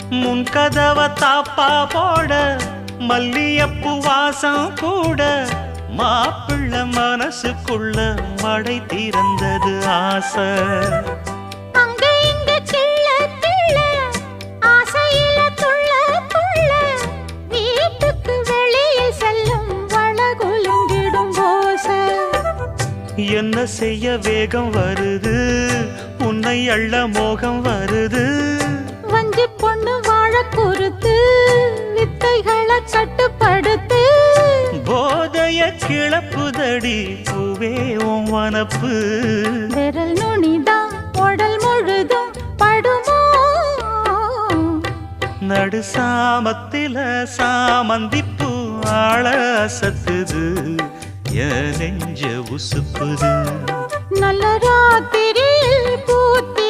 முன் கதவ தாப்பா போட மல்லியப்பு வாசம் கூட மாப்பிள்ள மனசுக்குள்ள மடை திறந்தது ஆசை. அங்க இங்க கிள்ள கிள்ள ஆசையில துள்ள துள்ள வீட்டுக்கு வெளியே செல்லும் வளகுலுங்கிடும் ஓசை. என்ன செய்ய வேகம் வருது உன்னை அள்ள மோகம் வருது. வஞ்சி பொண்ணு வாழ குறுத்து வித்தைகளை கட்டுப்படுத்து. போதைய கிளப்புதடி பூவே உன் வனப்பு. விரல் நுனிதான் உடல் முழுதும் படுமோ. நடு சாமத்தில சாமந்திப்பூ ஆள அசத்துது என் நெஞ்ச உசுப்புது. நல்ல ராத்திரியில் பூத்தி